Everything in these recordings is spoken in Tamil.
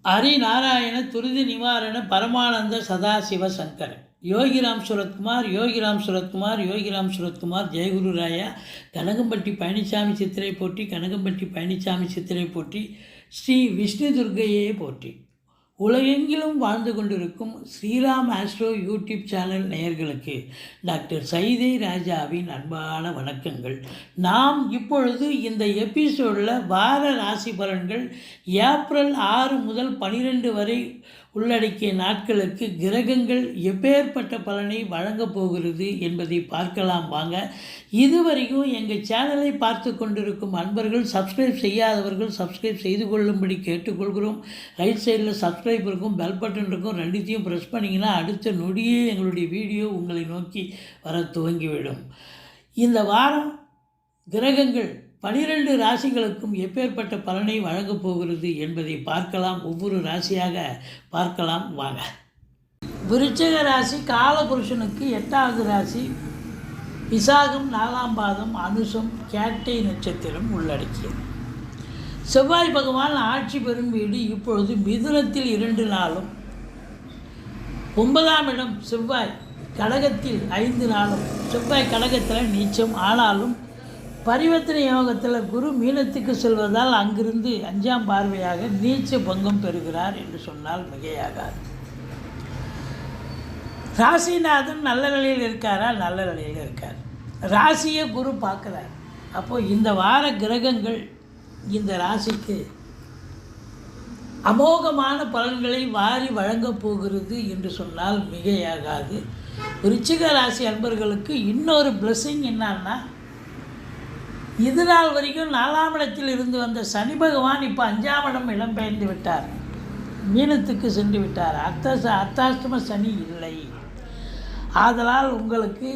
ஹரிநாராயண துரிதி நிவாரண பரமானந்த சதாசிவ சங்கரன் யோகிராம் சுரத்குமார் யோகிராம் சுரத்குமார் யோகிராம் சுரத்குமார் ஜெயகுரு ராயா கனகம்பட்டி பழனிசாமி சித்திரை போற்றி கனகம்பட்டி பழனிசாமி சித்திரை போற்றி ஸ்ரீ விஷ்ணு துர்க்கையே போற்றி. உலகெங்கிலும் வாழ்ந்து கொண்டிருக்கும் ஸ்ரீராம் ஆஸ்ட்ரோ யூடியூப் சேனல் நேயர்களுக்கு டாக்டர் சைதை ராஜாவின் அன்பான வணக்கங்கள். நாம் இப்பொழுது இந்த எபிசோடில் வார ராசி பலன்கள் ஏப்ரல் 6 முதல் 12 வரை உள்ளடக்கிய நாட்களுக்கு கிரகங்கள் எப்பேற்பட்ட பலனை வழங்கப் போகிறது என்பதை பார்க்கலாம் வாங்க. இதுவரைக்கும் எங்கள் சேனலை பார்த்து கொண்டிருக்கும் அன்பர்கள் சப்ஸ்கிரைப் செய்யாதவர்கள் சப்ஸ்கிரைப் செய்து கொள்ளும்படி கேட்டுக்கொள்கிறோம். ரைட் சைடில் சப்ஸ்கிரைப் இருக்கும், பெல் பட்டன் இருக்கும், ரெண்டுத்தையும் ப்ரெஸ் பண்ணிங்கன்னா அடுத்த நொடியே எங்களுடைய வீடியோ உங்களை நோக்கி வர துவங்கிவிடும். இந்த வாரம் கிரகங்கள் 12 ராசிகளுக்கும் எப்பேற்பட்ட பலனை வழங்கப் போகிறது என்பதை பார்க்கலாம். ஒவ்வொரு ராசியாக பார்க்கலாம் வாங்க. விருச்சிக ராசி காலபுருஷனுக்கு 8வது ராசி, விசாகம் 4ஆம் பாதம், அனுசம் கேட்டை நட்சத்திரம் உள்ளடக்கியது. செவ்வாய் பகவான் ஆட்சி பெறும் வீடு இப்பொழுது மிதுனத்தில் 2 நாளும், 9ஆம் இடம் செவ்வாய் கடகத்தில் 5 நாளும். செவ்வாய் கடகத்தில் நீச்சம் ஆனாலும் பரிவர்த்தனை யோகத்தில் குரு மீனத்துக்கு செல்வதால் அங்கிருந்து 5ஆம் பார்வையாக நீச்ச பங்கம் பெறுகிறார் என்று சொன்னால் மிகையாகாது. ராசிநாதன் நல்ல நிலையில் இருக்காரா? நல்ல நிலையில் இருக்கார். ராசியை குரு பார்க்குறார். அப்போது இந்த வார கிரகங்கள் இந்த ராசிக்கு அமோகமான பலன்களை வாரி வழங்கப் போகிறது என்று சொன்னால் மிகையாகாது. விருச்சிக ராசி அன்பர்களுக்கு இன்னொரு பிளெஸ்ஸிங் என்னன்னா, இது நாள் வரைக்கும் 4ஆம் இடத்தில் இருந்து வந்த சனி பகவான் இப்போ 5ஆம் இடம் இடம்பெயர்ந்து விட்டார், மீனத்துக்கு சென்று விட்டார். அர்த்தாஷ்டம சனி இல்லை. ஆதலால் உங்களுக்கு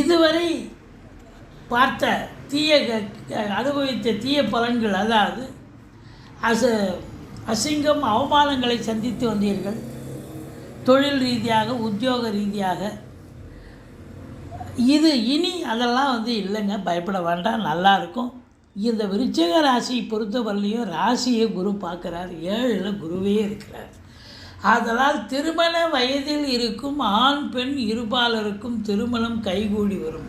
இதுவரை பார்த்த அனுபவித்த தீய பலன்கள், அதாவது அசிங்கம் அவமானங்களை சந்தித்து வந்தீர்கள். தொழில் ரீதியாக உத்தியோக ரீதியாக இது இனி அதெல்லாம் இல்லைங்க, பயப்பட வேண்டாம், நல்லாயிருக்கும். இந்த விருச்சிக ராசியை பொறுத்தவரையிலையும் ராசியை குரு பார்க்குறார், 7ல் குருவே இருக்கிறார். அதனால் திருமண வயதில் இருக்கும் ஆண் பெண் இருபாலருக்கும் திருமணம் கைகூடி வரும்.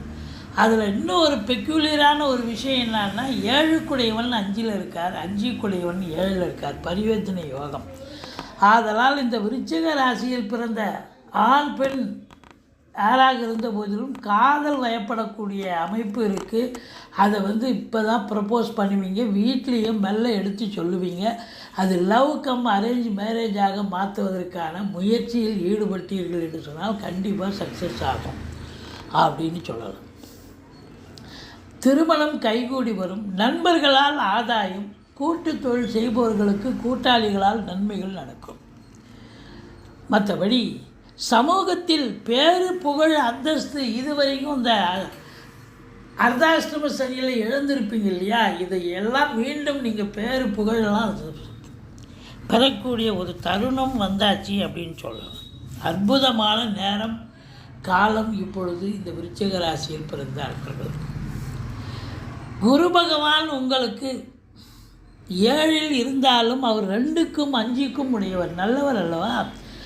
அதில் இன்னும் ஒரு பெக்யூலியரான ஒரு விஷயம் என்னன்னா, 7 5ல் இருக்கார், 5 7ல் இருக்கார், பரிவர்த்தனை யோகம். ஆதலால் இந்த விருச்சிக ராசியில் பிறந்த ஆண் பெண் யாராக இருந்த போதிலும் காதல் வயப்படக்கூடிய அமைப்பு இருக்குது. அதை இப்போ தான் ப்ரப்போஸ் பண்ணுவீங்க, வீட்லேயும் மெல்ல எடுத்து சொல்லுவீங்க. அது லவ் கம் அரேஞ்ச் மேரேஜாக மாற்றுவதற்கான முயற்சியில் ஈடுபட்டீர்கள் என்று சொன்னால் கண்டிப்பாக சக்ஸஸ் ஆகும் அப்படின்னு சொல்லலாம். திருமணம் கைகூடி வரும். நண்பர்களால் ஆதாயம். கூட்டு தொழில் செய்பவர்களுக்கு கூட்டாளிகளால் நன்மைகள் நடக்கும். மற்றபடி சமூகத்தில் பேரு புகழ் அந்தஸ்து இதுவரைக்கும் இந்த அர்த்தாஷ்டம சனியில் இழந்திருப்பீங்க இல்லையா, இதையெல்லாம் மீண்டும் நீங்கள் பேரு புகழெல்லாம் பெறக்கூடிய ஒரு தருணம் வந்தாச்சு அப்படின்னு சொல்லலாம். அற்புதமான நேரம் காலம் இப்பொழுது இந்த விருச்சிக ராசியில் பிறந்தார்கள். குரு பகவான் உங்களுக்கு 7ல் இருந்தாலும் அவர் 2க்கும் 5க்கும் உடையவர், நல்லவர் அல்லவா.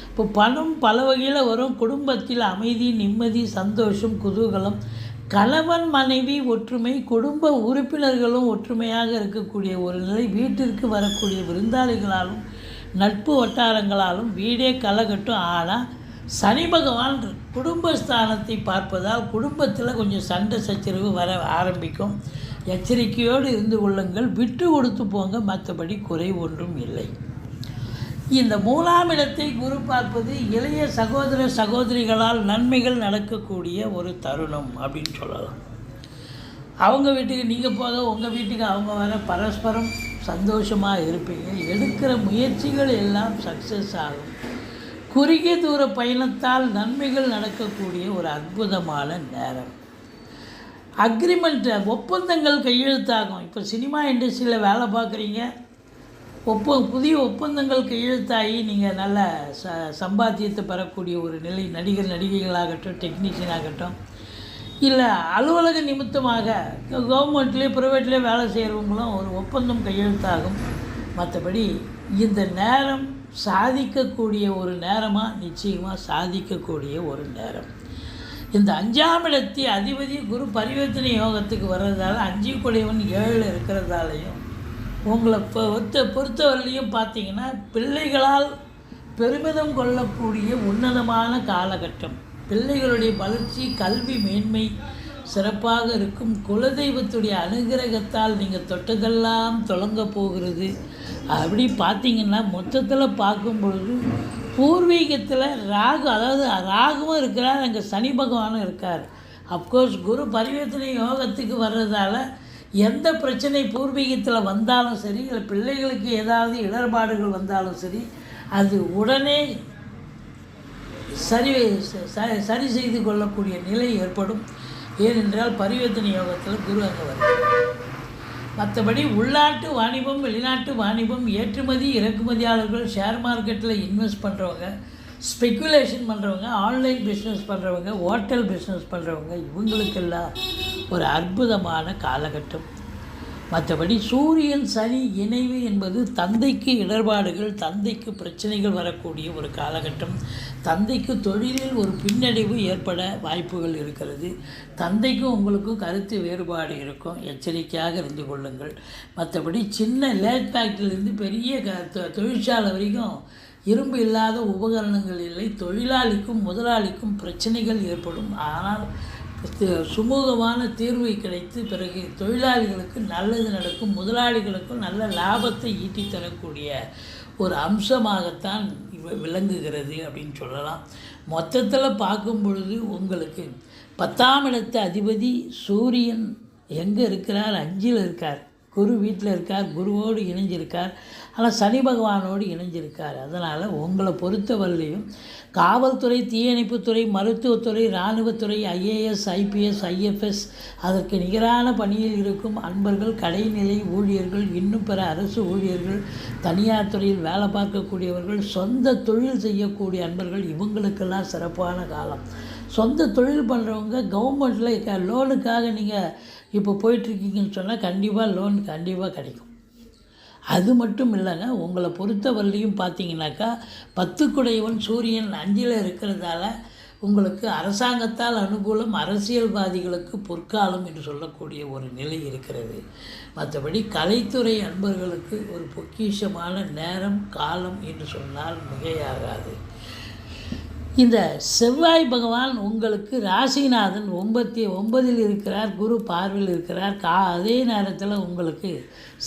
இப்போ பணம் பல வகையில் வரும். குடும்பத்தில் அமைதி, நிம்மதி, சந்தோஷம், குதூகலம், கணவன் மனைவி ஒற்றுமை, குடும்ப உறுப்பினர்களும் ஒற்றுமையாக இருக்கக்கூடிய ஒரு நிலை, வீட்டிற்கு வரக்கூடிய விருந்தாளிகளாலும் நட்பு வட்டாரங்களாலும் வீடே கலகட்டும். ஆனால் சனி பகவான் குடும்பஸ்தானத்தை பார்ப்பதால் குடும்பத்தில் கொஞ்சம் சண்டை சச்சரவு வர ஆரம்பிக்கும். எச்சரிக்கையோடு இருந்து கொள்ளுங்கள், விட்டு கொடுத்து போங்க, மற்றபடி குறை ஒன்றும் இல்லை. இந்த 3ஆம் இடத்தை குரு பார்ப்பது இளைய சகோதர சகோதரிகளால் நன்மைகள் நடக்கக்கூடிய ஒரு தருணம் அப்படின்னு சொல்லலாம். அவங்க வீட்டுக்கு நீங்கள் போக, உங்கள் வீட்டுக்கு அவங்க வர, பரஸ்பரம் சந்தோஷமாக இருப்பீங்க. எடுக்கிற முயற்சிகள் எல்லாம் சக்ஸஸ் ஆகும். குறுகிய தூர பயணத்தால் நன்மைகள் நடக்கக்கூடிய ஒரு அற்புதமான நேரம். அக்ரிமெண்ட் ஒப்பந்தங்கள் கையெழுத்தாகும். இப்போ சினிமா இண்டஸ்ட்ரியில் வேலை பார்க்குறீங்க, புதிய ஒப்பந்தங்கள் கையெழுத்தாகி நீங்கள் நல்ல சம்பாத்தியத்தை பெறக்கூடிய ஒரு நிலை. நடிகர் நடிகைகளாகட்டும், டெக்னீஷியன் ஆகட்டும், இல்லை அலுவலக நிமித்தமாக கவர்மெண்ட்லேயே ப்ரைவேட்லேயே வேலை செய்கிறவங்களும் ஒரு ஒப்பந்தம் கையெழுத்தாகும். மற்றபடி இந்த நேரம் சாதிக்கக்கூடிய ஒரு நேரமாக நிச்சயமாக சாதிக்கக்கூடிய ஒரு நேரம். இந்த 5ஆம் இடத்தை அதிபதி குரு பரிவர்த்தனை யோகத்துக்கு வர்றதால 5 கூடியவன் 7 இருக்கிறதாலையும் உங்களை பொறுத்தவரையிலையும் பார்த்தீங்கன்னா பிள்ளைகளால் பெருமிதம் கொள்ளக்கூடிய உன்னதமான காலகட்டம். பிள்ளைகளுடைய வளர்ச்சி, கல்வி மேன்மை சிறப்பாக இருக்கும். குலதெய்வத்துடைய அனுகிரகத்தால் நீங்கள் தொட்டதெல்லாம் தொடங்க போகிறது. அப்படி பார்த்தீங்கன்னா மொத்தத்தில் பார்க்கும் பொழுது பூர்வீகத்தில் ராகு, அதாவது ராகுவும் இருக்கிறார், அங்கே சனி பகவானும் இருக்கார். அப்கோர்ஸ் குரு பரிவர்த்தனை யோகத்துக்கு வர்றதால எந்த பிரச்சனை பூர்வீகத்தில் வந்தாலும் சரி, இல்லை பிள்ளைகளுக்கு ஏதாவது இடர்பாடுகள் வந்தாலும் சரி, அது உடனே சரி செய்து கொள்ளக்கூடிய நிலை ஏற்படும். ஏனென்றால் பரிவர்த்தனை யோகத்தில் குரு அங்கே வருது. மற்றபடி உள்நாட்டு வாணிபம், வெளிநாட்டு வாணிபம், ஏற்றுமதி இறக்குமதியாளர்கள், ஷேர் மார்க்கெட்டில் இன்வெஸ்ட் பண்ணுறவங்க, ஸ்பெக்குலேஷன் பண்ணுறவங்க, ஆன்லைன் பிஸ்னஸ் பண்ணுறவங்க, ஹோட்டல் பிஸ்னஸ் பண்ணுறவங்க, இவங்களுக்கெல்லாம் ஒரு அற்புதமான காலகட்டம். மற்றபடி சூரியன் சனி இணைவு என்பது தந்தைக்கு இடர்பாடுகள், தந்தைக்கு பிரச்சனைகள் வரக்கூடிய ஒரு காலகட்டம். தந்தைக்கு தொழிலில் ஒரு பின்னடைவு ஏற்பட வாய்ப்புகள் இருக்கிறது. தந்தைக்கும் உங்களுக்கும் கருத்து வேறுபாடு இருக்கும், எச்சரிக்கையாக இருந்து கொள்ளுங்கள். மற்றபடி சின்ன லேட் ஃபேக்ட்ரியிலேருந்து பெரிய தொழிற்சாலை வரைக்கும் இரும்பு இல்லாத உபகரணங்கள் இல்லை. தொழிலாளிக்கும் முதலாளிக்கும் பிரச்சனைகள் ஏற்படும். ஆனால் சுமூகமான தீர்வு கிடைத்து பிறகு தொழிலாளிகளுக்கு நல்லது நடக்கும், முதலாளிகளுக்கும் நல்ல லாபத்தை ஈட்டி தரக்கூடிய ஒரு அம்சமாகத்தான் விளங்குகிறது அப்படின்னு சொல்லலாம். மொத்தத்தில் பார்க்கும் பொழுது உங்களுக்கு 10ஆம் இடத்து அதிபதி சூரியன் எங்கே இருக்கிறார்? 5ல் இருக்கார். குரு வீட்டில் இருக்கார், குருவோடு இணைஞ்சிருக்கார். ஆனால் சனி பகவானோடு இணைஞ்சிருக்கார். அதனால் உங்களை பொறுத்தவரையிலையும் காவல்துறை, தீயணைப்புத்துறை, மருத்துவத்துறை, இராணுவத்துறை, IAS, IPS, IFS அதற்கு நிகரான பணியில் இருக்கும் அன்பர்கள், கடைநிலை ஊழியர்கள், இன்னும் பிற அரசு ஊழியர்கள், தனியார் துறையில் வேலை பார்க்கக்கூடியவர்கள், சொந்த தொழில் செய்யக்கூடிய அன்பர்கள், இவங்களுக்கெல்லாம் சிறப்பான காலம். சொந்த தொழில் பண்ணுறவங்க கவர்மெண்ட்டில் லோனுக்காக நீங்கள் இப்போ போயிட்டுருக்கீங்கன்னு சொன்னால் கண்டிப்பாக லோன் கண்டிப்பாக கிடைக்கும். அது மட்டும் இல்லைங்க, உங்களை பொறுத்தவரையிலையும் பார்த்தீங்கன்னாக்கா 10 குடையவன் சூரியன் 5ல் இருக்கிறதால உங்களுக்கு அரசாங்கத்தால் அனுகூலம், அரசியல்வாதிகளுக்கு பொற்காலம் என்று சொல்லக்கூடிய ஒரு நிலை இருக்கிறது. மற்றபடி கலைத்துறை அன்பர்களுக்கு ஒரு பொக்கிஷமான நேரம் காலம் என்று சொன்னால் மிகையாகாது. இந்த செவ்வாய் பகவான் உங்களுக்கு ராசிநாதன் 9ல் இருக்கிறார், குரு பார்வையில் இருக்கிறார். அதே நேரத்தில் உங்களுக்கு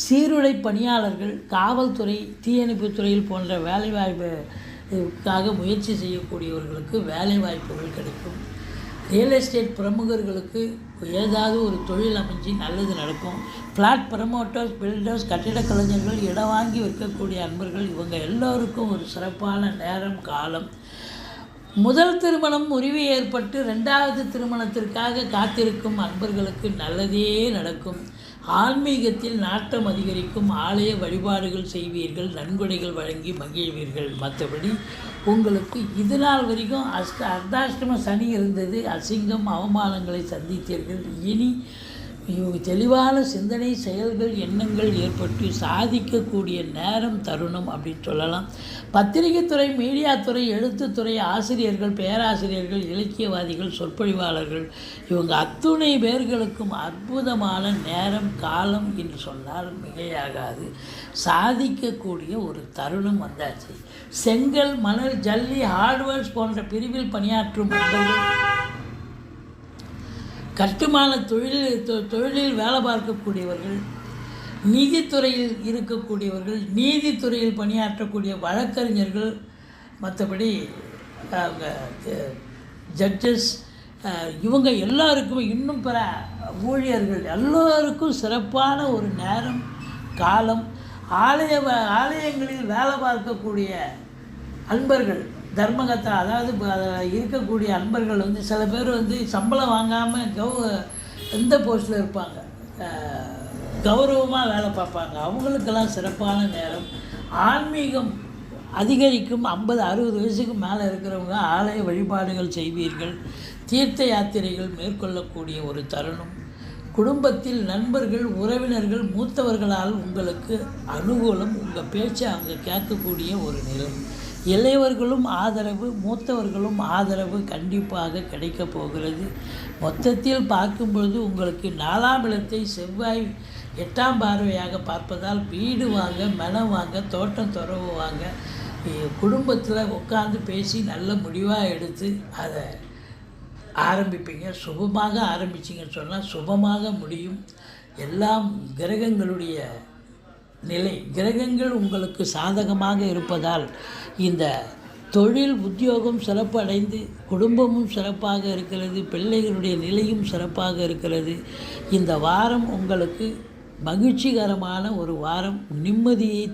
சீருடை பணியாளர்கள், காவல்துறை, தீயணைப்புத்துறையில் போன்ற வேலைவாய்ப்புக்காக முயற்சி செய்யக்கூடியவர்களுக்கு வேலைவாய்ப்புகள் கிடைக்கும். ரியல் எஸ்டேட் பிரமுகர்களுக்கு ஏதாவது ஒரு தொழில் அமைஞ்சு நல்லது நடக்கும். ஃப்ளாட் ப்ரமோட்டர்ஸ், பில்டர்ஸ், கட்டிடக் கலைஞர்கள், இடம் வாங்கி விற்கக்கூடிய அன்பர்கள், இவங்க எல்லோருக்கும் ஒரு சிறப்பான நேரம் காலம். முதல் திருமணம் முறிவு ஏற்பட்டு 2வது திருமணத்திற்காக காத்திருக்கும் அன்பர்களுக்கு நல்லதே நடக்கும். ஆன்மீகத்தில் நாட்டம் அதிகரிக்கும். ஆலய வழிபாடுகள் செய்வீர்கள், நன்கொடைகள் வழங்கி மகிழ்வீர்கள். மற்றபடி உங்களுக்கு இது நாள் வரைக்கும் அர்த்தாஷ்டம சனி இருந்தது, அசிங்கம் அவமானங்களை சந்தித்தீர்கள். இனி தெளிவான சிந்தனை, செயல்கள், எண்ணங்கள் ஏற்பட்டு சாதிக்கக்கூடிய நேரம், தருணம் அப்படின்னு சொல்லலாம். பத்திரிகைத்துறை, மீடியாத்துறை, எழுத்துத்துறை, ஆசிரியர்கள், பேராசிரியர்கள், இலக்கியவாதிகள், சொற்பொழிவாளர்கள், இவங்க அத்துணை பேர்களுக்கும் அற்புதமான நேரம் காலம் என்று சொன்னால் மிகையாகாது. சாதிக்கக்கூடிய ஒரு தருணம் வந்தாச்சு. செங்கல், மணல், ஜல்லி, ஹார்ட்வேர்ஸ் போன்ற பிரிவில் பணியாற்றும் கட்டுமான தொழிலில் வேலை பார்க்கக்கூடியவர்கள், நீதித்துறையில் இருக்கக்கூடியவர்கள், நீதித்துறையில் பணியாற்றக்கூடிய வழக்கறிஞர்கள், மற்றபடி ஜட்ஜஸ், இவங்க எல்லாருக்கும் இன்னும் பிற ஊழியர்கள் எல்லோருக்கும் சிறப்பான ஒரு நேரம் காலம். ஆலயங்களில் வேலை பார்க்கக்கூடிய அன்பர்கள், தர்மகத்தா, அதாவது இருக்கக்கூடிய அன்பர்கள் சில பேர் சம்பளம் வாங்காமல் எந்த போஸ்ட்டில் இருப்பாங்க, கௌரவமாக வேலை பார்ப்பாங்க. அவங்களுக்கெல்லாம் சிறப்பான நேரம். ஆன்மீகம் அதிகரிக்கும். 50-60 வயசுக்கு மேலே இருக்கிறவங்க ஆலய வழிபாடுகள் செய்வீர்கள். தீர்த்த யாத்திரைகள் மேற்கொள்ளக்கூடிய ஒரு தருணம். குடும்பத்தில் நண்பர்கள், உறவினர்கள், மூத்தவர்களால் உங்களுக்கு அனுகூலம். உங்கள் பேச்சை அவங்க கேட்கக்கூடிய ஒரு நிலை. இளையவர்களும் ஆதரவு, மூத்தவர்களும் ஆதரவு கண்டிப்பாக கிடைக்கப் போகிறது. மொத்தத்தில் பார்க்கும்பொழுது உங்களுக்கு 4ஆம் இடத்தை செவ்வாய் 8ஆம் பார்வையாக பார்ப்பதால் வீடு வாங்க, மனம் வாங்க, தோட்டம் துறவு வாங்க, குடும்பத்தில் உட்காந்து பேசி நல்ல முடிவாக எடுத்து அதை ஆரம்பிப்பீங்க. சுபமாக ஆரம்பிச்சிங்கன்னு சொன்னால் சுபமாக முடியும். எல்லாம் கிரகங்களுடைய நிலை. கிரகங்கள் உங்களுக்கு சாதகமாக இருப்பதால் இந்த தொழில் உத்தியோகம் சிறப்படைந்து குடும்பமும் சிறப்பாக இருக்கிறது. பிள்ளைகளுடைய நிலையும் சிறப்பாக இருக்கிறது. இந்த வாரம் உங்களுக்கு மகிழ்ச்சிகரமான ஒரு வாரம், நிம்மதியை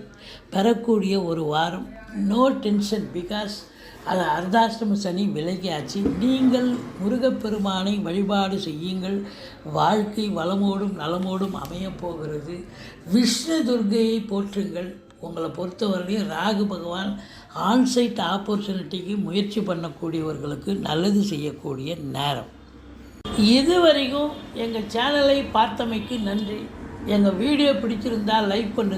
பெறக்கூடிய ஒரு வாரம். நோ டென்ஷன், பிகாஸ் அது அர்த்தாஷ்டம சனி விலகியாச்சு. நீங்கள் முருகப்பெருமானை வழிபாடு செய்யுங்கள். வாழ்க்கை வளமோடும் நலமோடும் அமையப்போகிறது. விஷ்ணு துர்க்கையை போற்றுங்கள். உங்களை பொறுத்தவரையிலும் ராகு பகவான் ஆன்சைட் ஆப்பர்ச்சுனிட்டிக்கு முயற்சி பண்ணக்கூடியவர்களுக்கு நல்லது செய்யக்கூடிய நேரம். இதுவரைக்கும் எங்கள் சேனலை பார்த்தமைக்கு நன்றி. எங்கள் வீடியோ பிடிச்சிருந்தால் லைக் பண்ணுங்கள்.